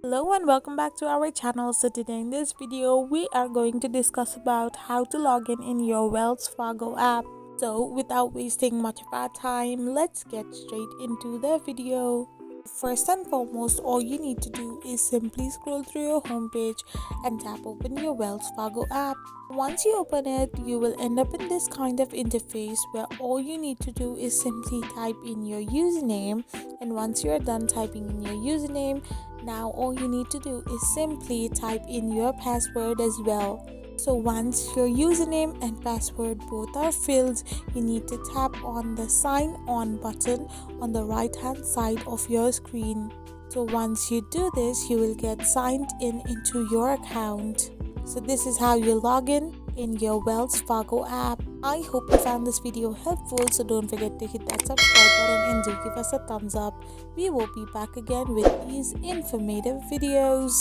Hello and welcome back to our channel. So today in this video we are going to discuss about how to log in your Wells Fargo app. So without wasting much of our time, let's get straight into the video. First and foremost, all you need to do is simply scroll through your homepage and tap open your Wells Fargo app. Once you open it, you will end up in this kind of interface where all you need to do is simply type in your username, and once you're done typing in your username, now all you need to do is simply type in your password as well. So once your username and password both are filled, you need to tap on the sign on button on the right hand side of your screen. So once you do this, you will get signed in into your account. So this is how you log in your Wells Fargo app. I hope you found this video helpful, so don't forget to hit that subscribe button and do give us a thumbs up. We will be back again with these informative videos.